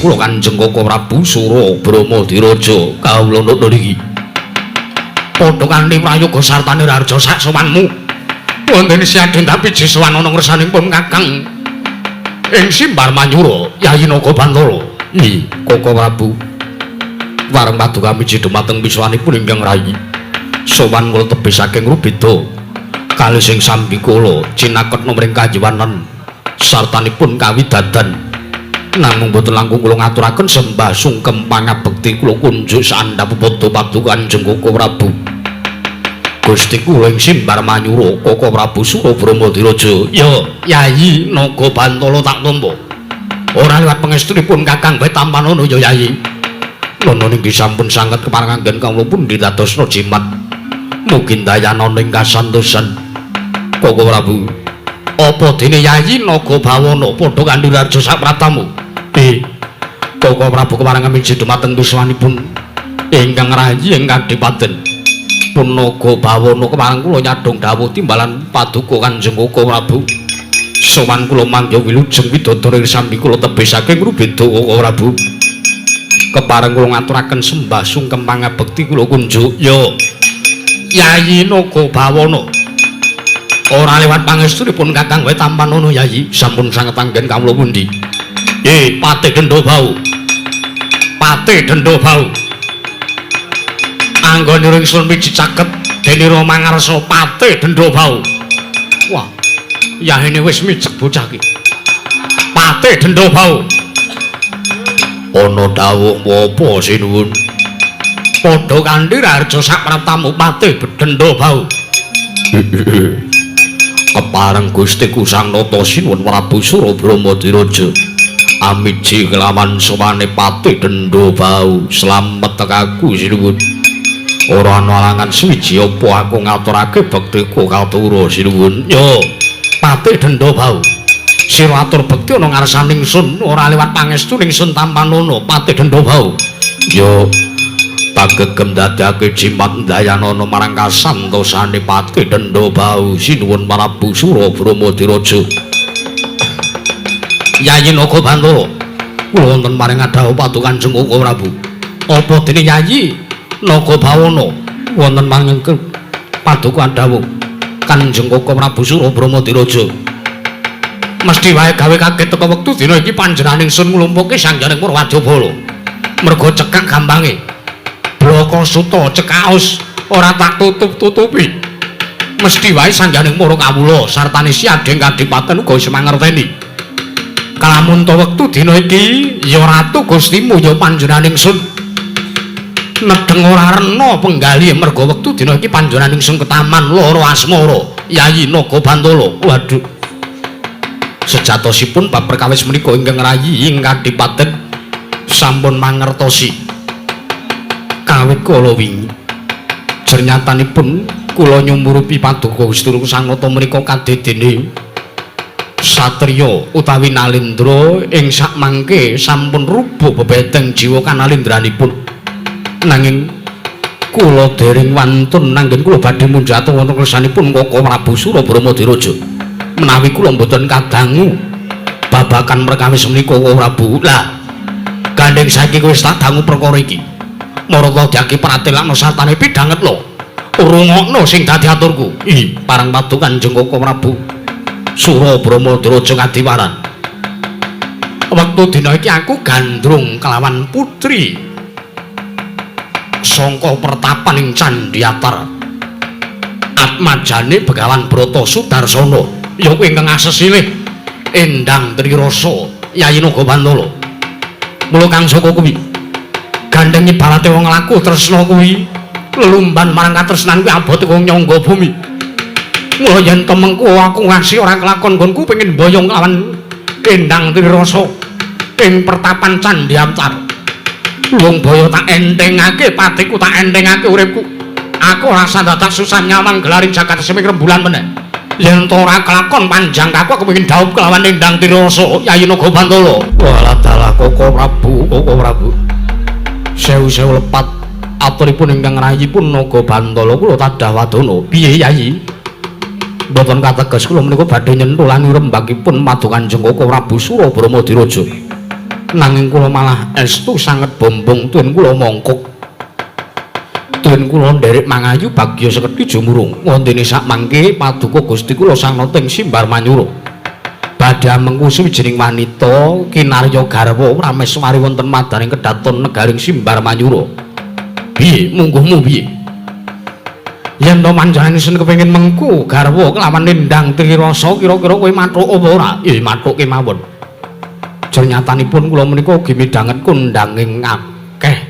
Kula Kanjeng Koko Prabu Sura Brahma Diraja kawula nut niki padha kanthi prayoga sartane raja sak sowanmu wonten siadhen tapi jiswan ana ngersanipun Kakang ing Simbar Manyura Yayi Naga Bantara nggih Koko Prabu wareng paduka miji dhumateng wiswanipun ingkang rayi sowan kula tebih saking Rubeda kalih sing sambi kula cinakut nomring kajiwanan sartanipun kawidadan namung boten langkung kula ngaturaken sembah sungkem pangabekti kula kunjuk sandhap padha paduka Kanjeng Koko Prabu Gusti kula ing Simbar Manyura Koko Prabu Sura Brahma Diraja ya Yayi Naga Bantara tak tampa ora liwat pangestunipun Kakang Wetampanana ya Yayi nono niki sampun sanget keparenganggen kawula pundi dadosna jimat mugi dayanana ing kasantosan Koko Prabu apa dene Yayi Naga Bawana padha kanthi raja sak pratamu Koko Prabu keparengan miji dhumateng wiswanipun ingkang rayi ing Kadipaten Punaga Bawana kepareng kula nyadong dawuh timbalan paduka Kanjeng Koko Prabu sowan kula mangya wilujeng widodara ing sami kula tebih saking Rubeda Koko Prabu kepareng kula ngaturaken sembah sungkem pangabekti kula kunjuk ya Yayi Naga Bawana ora liwat pangestunipun Kakang Wetampanana Yayi sampun sanget anggen kawula pundi Patih Dendobau anggone ringsun miji caket dene Rama ngarsa Patih Dendobau wah yahene wis mijek bocah ki Patih Dendobau ana dawuh apa sinuwun padha kanthi raja sak pratamu Patih Dendobau kepareng Gustiku Sang Nata sinuwun Prabu Sura Brahma Diraja amiji kelawan sowane Patih Dendobau slamet tekaku sinuwun ora ana alangan suwiji apa aku ngaturake bektiku katura sinuwun. Yo, Patih Dendha Bau. Sira atur bekti ana ngarsaning Sun ora liwat pangestu ning Sun Tampanana, Patih Dendha Bau. Yo, pagegem dadake jimat dayanana marang kasantosane Patih Dendha Bau sinuwun Prabu Surabrama Diraja. Yayi Naga Bantara, kula wonten maring adhawa padukan Kanjeng Koko Prabu. Apa dene Yayi Naga Bawana wonten maring paduka adhawa Kanjeng Koko Prabu Surabrama Diraja. Mesthi wae gawe kaget teka wektu dina iki panjenenganing Sun nglumpuhke sangjaring Purwadabala. Merga cekak gampange. Blaka suta cekaos ora tak tutup-tutupi. Mesthi wae sangjaring para kawula sartane Siadeng Kadipaten uga wis mangerteni. Kalamun ta wektu dina iki ya Ratu Gustimu ya panjenenganing Sun nedeng ora rena penggali merga wektu dina iki panjenenganing Sun ketaman lara asmara Yayi Naga Bantara. Waduh. Sejatosipun bab perkawis menika ingkang rayi ing Kadipaten sampun mangertosi. Kawit kala wingi jernyatanipun kula nyumurupi paduka Gusti Sanata menika kadedene satriya utawi Nalendra ing sakmangke sampun rubuh bebeteng jiwa kanalendranipun. Nanging kula dereng wantun nanggen kula badhe munjata wonten kersanipun Koko Prabu Surabrama Diraja. Menawi kula mboten kadangu babakan perkawis menika Koko Prabu. Lah, gandeng saiki wis tak dangu perkara iki. Marata Dyaki Pratelakna sartane pidhanget lho. Rungokno sing dadi aturku. Ih, parang paduka Kanjeng Koko Prabu Surabrama Diraja Kadiwaran. Wektu dina iki aku gandrung kelawan putri sangka pertapan ing Candhiatar. Atmajane Begawan Brata Sudarsana ya kuwi ingkang asesilih Endang Trirasa Yayi Naga Bantara. Mula kang saka kuwi gandeng ibarate wong laku tresna kuwi lelumban marang katresnan kuwi abote wong nyangga bumi. Mula yen temengku aku ngasih ora kelakon nggonku pengin boyong lawan Endang Trirasa ing pertapan Candhiatar. Wong boyo tak entengake patiku, tak entengake uripku. Aku rasa dadak susah nyawang gelaring jagat semik rembulan meneh. Yen ora kelakon panjang kaku aku pengin dhaup kelawan Endang Trirasa Yayi Naga Bantara. Walah dalah Koko Prabu. Sewu-sewu lepat aturipun ingkang rayipun Naga Bantara kula tadah wadana. Piye Yayi? Mboten kateges kula menika badhe nyentulani rembagipun paduka Kanjeng Koko Prabu Surabrama Diraja. Nanging kula malah estu sanget bombong tuwin kula mongkok. Tuwin kula nderek mangayu bagya sekedhi jumurung wontene sakmangke paduka Gusti kula sanata ing Simbar Manyura. Badhe amengku sawijining wanita kinarya garwa prameswari wonten madaning kedaton negaring Simbar Manyura. Piye mungguhmu piye? Yen to panjenengan sen kepengin mengku garwa kelawan Endang Trirasa kira-kira kowe mathuk apa ora? Mathuke mawon. Jernyatanipun kula menika ugi midhanget kondanging akeh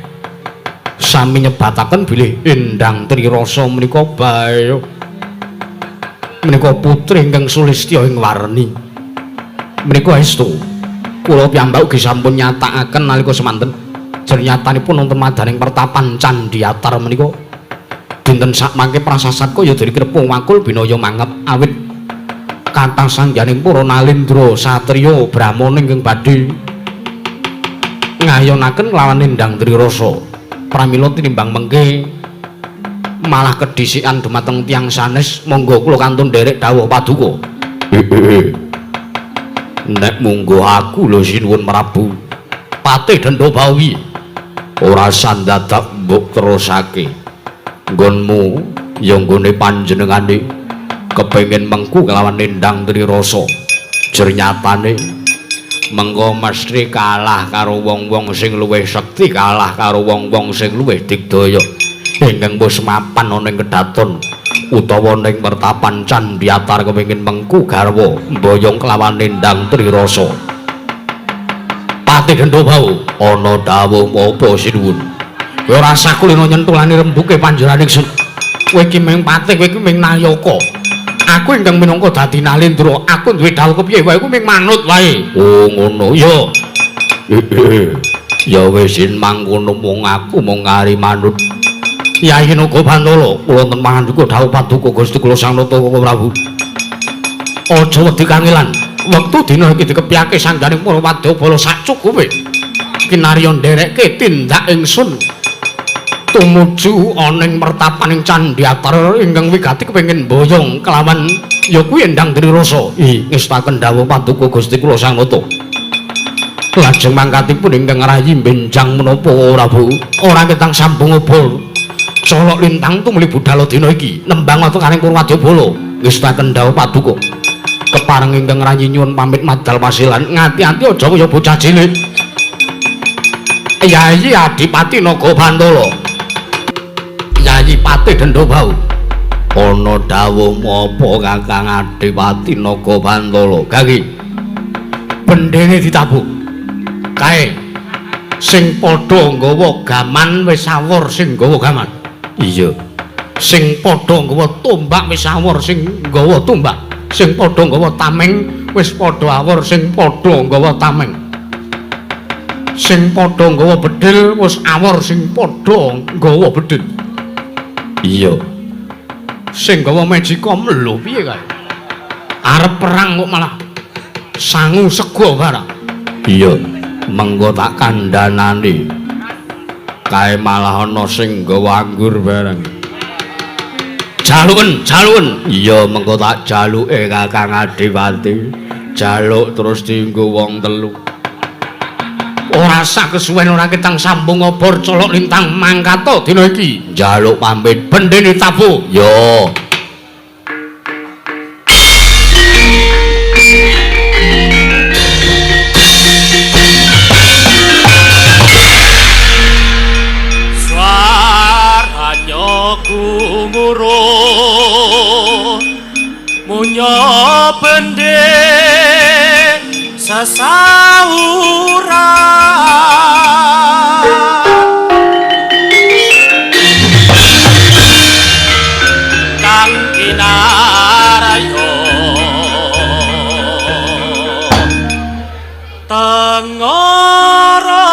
sami nyebataken bilih Endang Trirasa menika bae menika putri ingkang sulistya ing warni. Menika estu kula piyambak ugi sampun nyatakaken nalika semanten jernyatanipun wonten madaning pertapan Candhiatar menika dinten sakmangke prasasat kaya dari krepung wakul binaya mangep awit kathah sangjaning para Nalendra satriya Brahmana ingkang badhe ngayonaken lawan Endang Trirasa. Pramila tinimbang mengke malah kedhisikan dumateng tiyang sanes, monggo kula kantun nderek dawuh paduka. Nek munggo aku lho sinuwun Prabu Patih Dendha Bawi ora sandadak mbok terusake. Nggonmu ya nggone panjenengane kepengin mengku kelawan Endang Trirasa. Jernyatane mengko mesti kalah karo wong-wong sing luwih sekti, kalah karo wong-wong sing luwih digdaya ingkang wis mapan ana ing kedaton utawa ning pertapan Candhiatar kepengin mengku garwa mboyong kelawan Endang Trirasa. Patih Dendha Bau ana dawuh apa sinuwun? Kowe ora usah kulino nyentulani rembuke panjenenganing Sun. Kowe iki mung patih, kowe iki mung nayaka. Aku ingkang minangka dadi Nalendra, aku duwe dawuh kepiye wae kuwi mung manut wae. Oh ngono ya. Ya wis mangkono mung aku mung ari manut. Yayi Naga Bandala kula wonten manganduka dawuh paduka Gusti kula Sang Nata Prabu. Aja wedi kangelan. Wektu dina iki dikepyake sangganing para wadyabala sacukupe. Kinarya nderekke tindak ingsun tumuju ana ing mertapaning Candhi Atar ingkang wigati kepengin mboyong kelawan ya kuwi Endang Trirasa. Ngestaken dawuh paduka Gusti kula Sang Nata. Lajeng mangkatipun ingkang rayi benjang menapa Prabu ora ketang sambung obol colok lintang tumuli budhal dina iki nembang watu karing Purwadyabala ngestaken dawuh paduka kepareng ingkang rayi nyuwun pamit madal pasilan ngati-ati aja kaya bocah cilik. Yayi Adipati Naga Bandala Yayi Patih Dendobau ana dawuh apa Kakang Adipati Naga Bandala gangge bendene ditabuk kae sing padha nggawa gaman wis sawur sing nggawa gaman. Iya. Sing padha nggawa tombak wis sawur sing nggawa tombak. Sing padha nggawa tameng wis padha awur sing padha nggawa tameng. Sing padha nggawa bedhil wis awur sing padha nggawa bedhil. Iya. Sing nggawa mejikom lho piye kae? Arep perang kok malah sangu sego barang. Iya. Mengko tak kandhanani kae malah ana sing nggawa anggur bareng. Jaluken. Iya mengko tak jaluke Kakang Adipati. Jaluk terus dienggo wong telu. Ora sak kesuwen ora ketang sambung obor colok lintang mangkata dina iki. Jaluk pamit bendene tabuh. Yo. Munya bende sasauran kang kinarayo tengara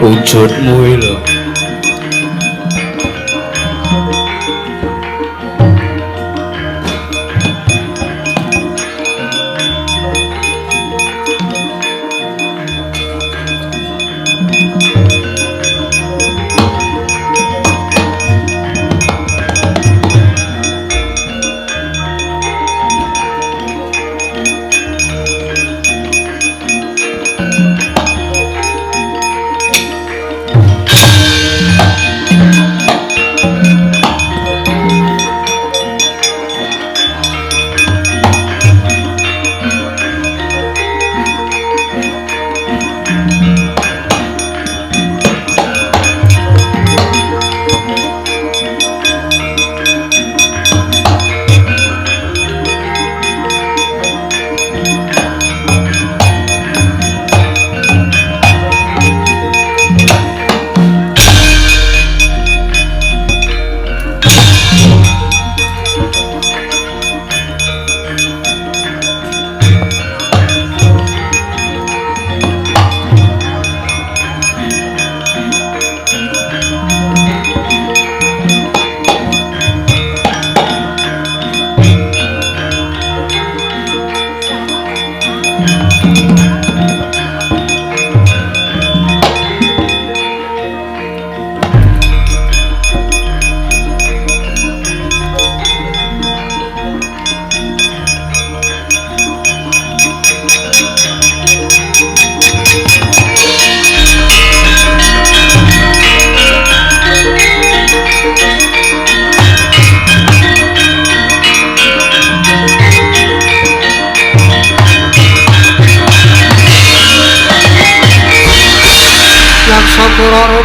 wujudmu lho.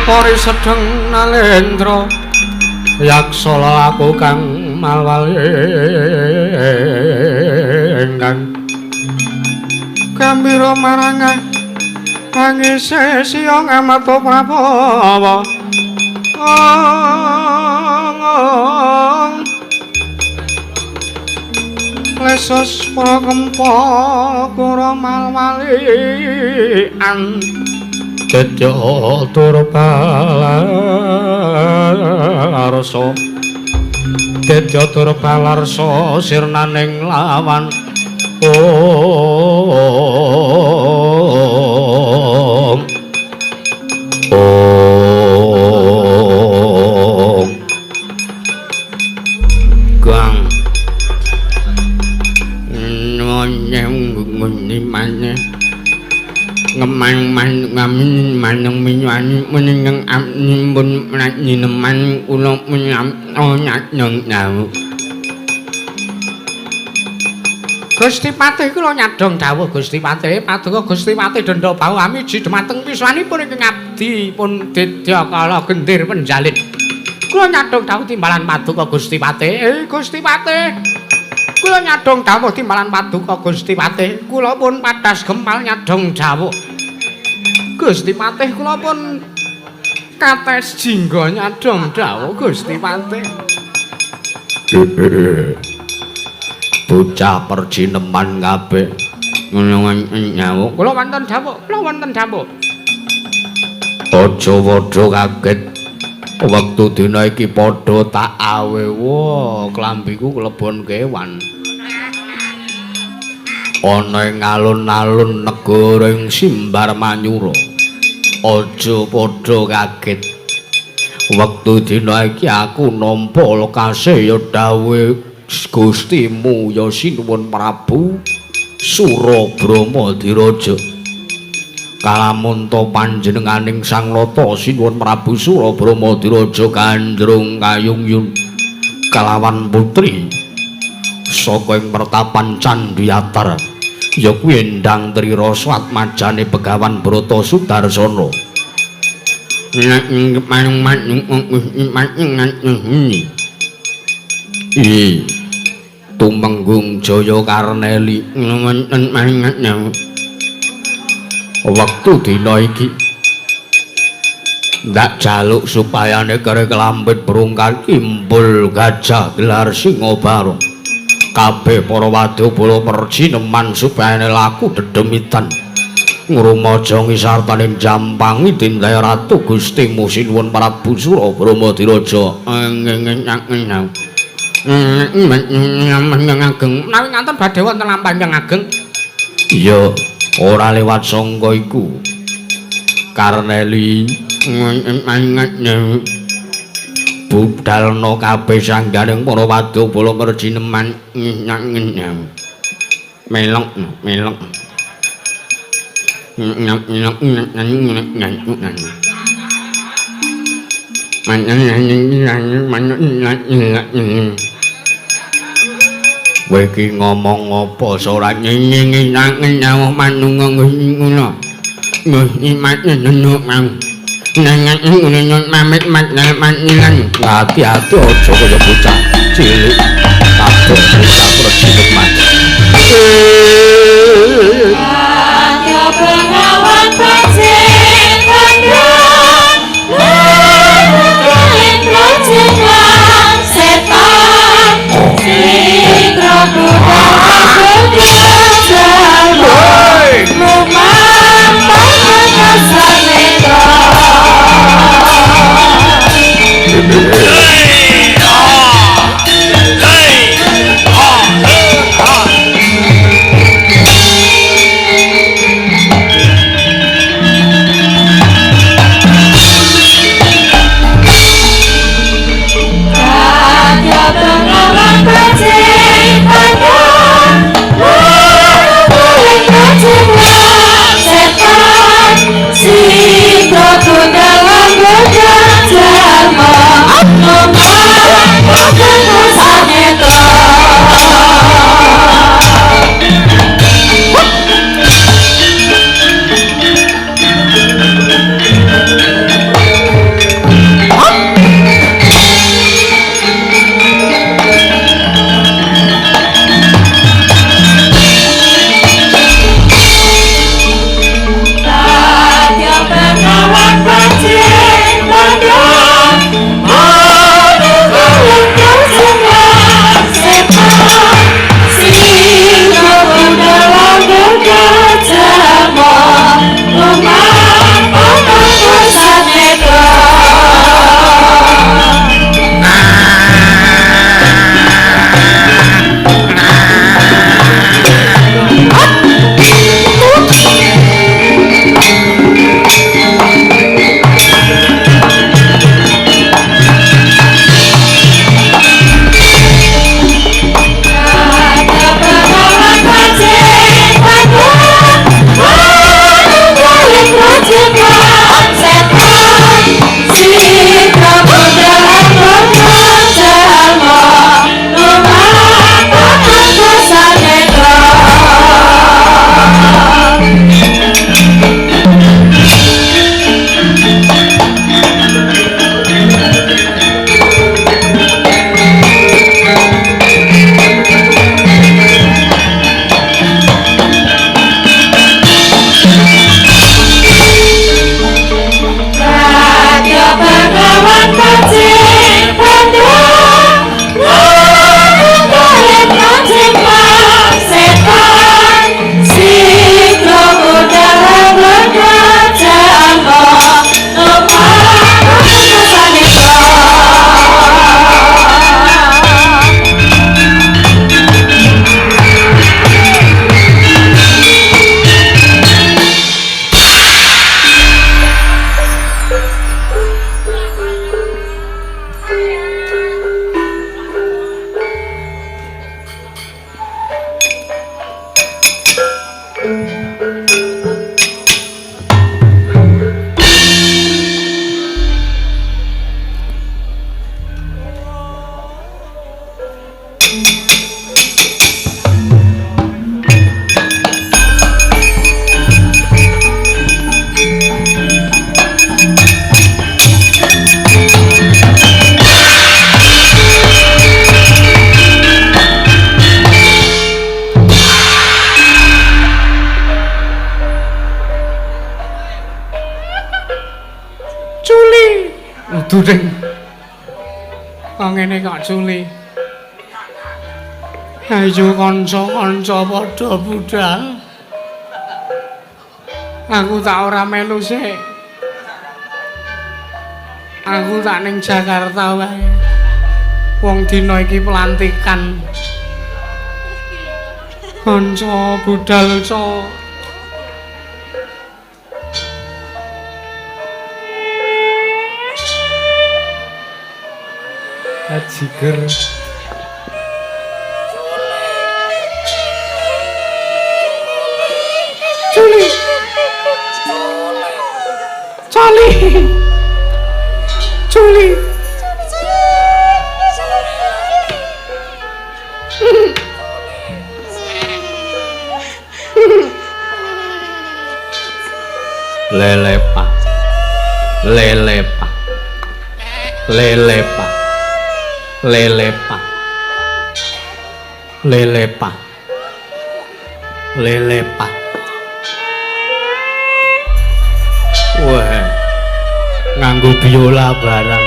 Pori sedeng nalendra yaksa lelaku kang malwali engkang gambira marang angise siya ngamata prabawa lesos prakempa kura malwali an Tetya turpalarsa Tetya turpalarsa sirnaning lawan Om Gang Nyonyeng ngunimane ngemang ngamin maneng minyani meneng nimbun nineman kula menyam nyat nang nyawu Gusti Patih kula nyadong dawuh Gusti Patih paduka Gusti Patih Denda Bau amiji dhumateng piswanipun ingkang abdi pun Dedya Kala Gendir Penjalin kula nyadong dawuh timbalan paduka Gusti Patih Gusti Patih kula nyadong dawuh timbalan paduka Gusti Patih kula pun padas gempal nyadong dawuh Gusti Patih kula pun kates jingga nyadong dawuh Gusti Patih bocah perjineman kabeh nyawu kula wonten dawuh aja padha kaget wektu dina iki padha tak awe klambiku klebon kewan ana ing alun-alun negara ing Simbar Manyura aja padha kaget wektu dina iki aku nampa lekase ya dawuh Gustimu ya sinuwun Prabu Surabrama Diraja kalamun to panjenenganing Sang Lata sinuwun Prabu Surabrama Diraja Gandrung Kayungyun kalawan putri saka ing pertapan Candhiyatar ya kuwi Endang Trirasa Atmajane Begawan Brata Sudarsana Tumenggung Jaya Karneli wektu dina iki ndak jaluk supayane kere kelambit brungkal kimbul gajah gelar singa barong kabeh para wadya bola perjineman supayane laku dedemitan ngrumaja ngisartaning Jampangi Dindaya Ratu Gusti Musinuwun Prabu Sura Bramadiraja. Ageng menawi ngaten badhe wonten lampahing ageng. Iya, ora lewat sangka iku. Karneli budalna kabeh sangganing para wadya-bala merjineman melok kowe iki ngomong apa ora nying nyawa manung ngono hati-hati aja kaya bocah cilik kabeh bocah perjineman Adya pengawan pacen kandang Lalu projengan setan Sikro budal jalma Lumang pangasan netra Duding. Kok ngene kok culi. Ayo kanca-kanca padha budal. Aku tak ora melu sik. Aku tak ning Jakarta wae. Wong dina iki pelantikan. Kanca budal co. Ajiger. Culi. Cali. Culi. Lelepa. Lelepa. Lelepa. Lelepa. Lelepa. Lelepa. Wah, nganggo biola barang.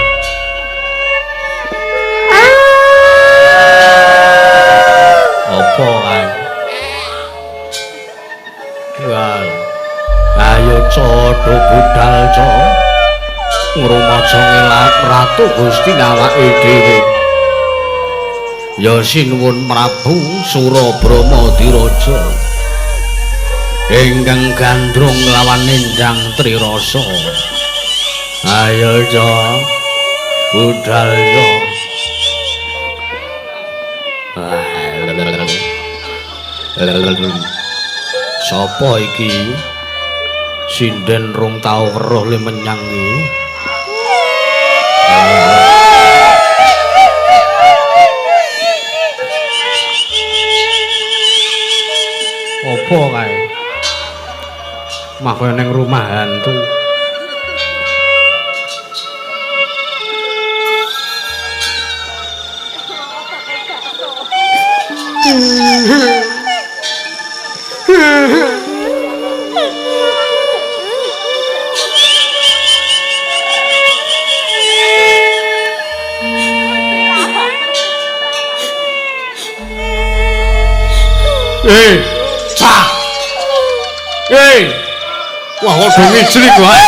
Apa kan? Wah, ayo codho budal co. Ngrumaja ngelak ratu Gusti awake dhewe. Ya sinuwun Prabu Surabrama Diraja. Ingkang gandrung lawan Endang Trirasa. Ayo co budal co. Sapa iki? Sinden rong tau weruh le menyang iki. Apa kae? Mah ning rumah hantu. Cah. Wah kok demi jrik wae.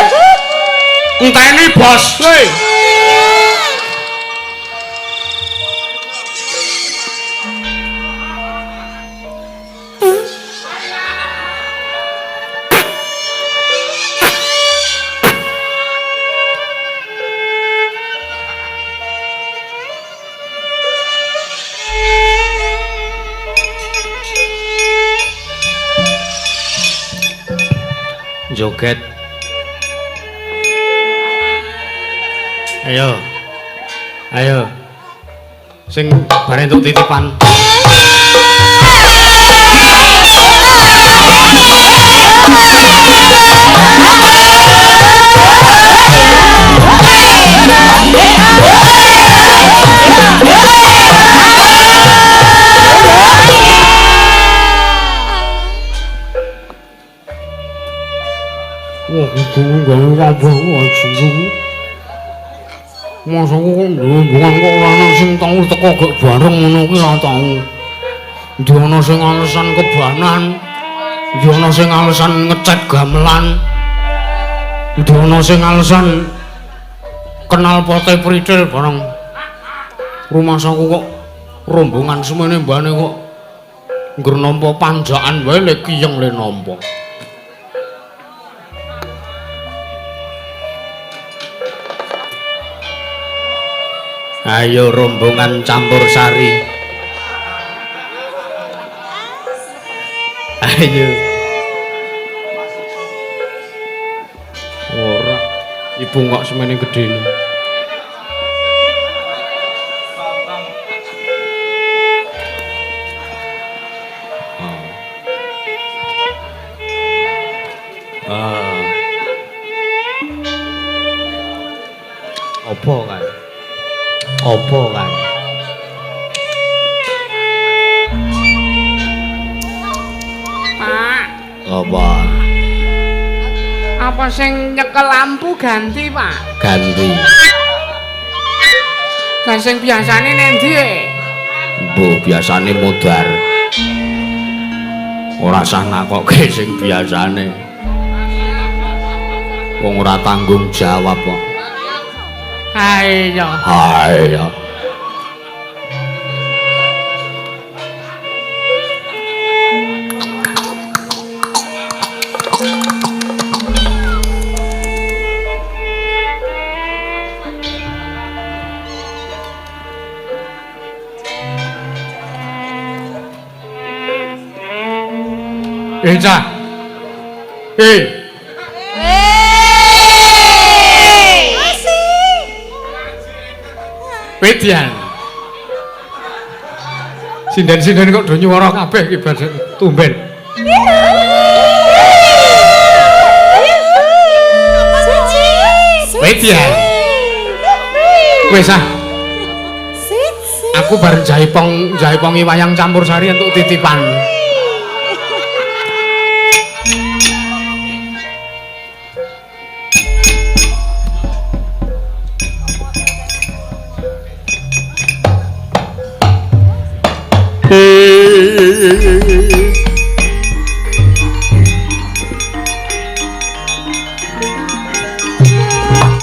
Enteni bos, joget. Ayo. Ayo. Sing bare entuk titipan. Wah, iku gawe kabeh wae. Masa kok hubungan kok ana sing tau teko gek bareng ngono kuwi ora tau. Ndi ana sing alasan kebanan, ndi ana sing alasan ngecat gamelan. Ndi ana sing alasan kenal pote pridel bareng. Rumasaku kok rombongan semene mbane kok ngger nampa panjakan wae le kiyeng le nampa. Ayo rombongan campur sari. Ayo. Ora, ibu kok semene gedene. Apa kan? Apa kan? Pak. Apa? Apa sing nyekel lampu ganti, Pak? Ganti. Lah sing biasane nendi? Mbok biasane modar. Ora usah nakoke sing biasane. Wong ora tanggung jawab kok. Ayo. Ayo. Cah. Wedian. Sinden-sinden kok do nyuwara kabeh iki badhe tumben. Wedian. Wis ah. Aku bareng jahipongi wayang campursari entuk titipan.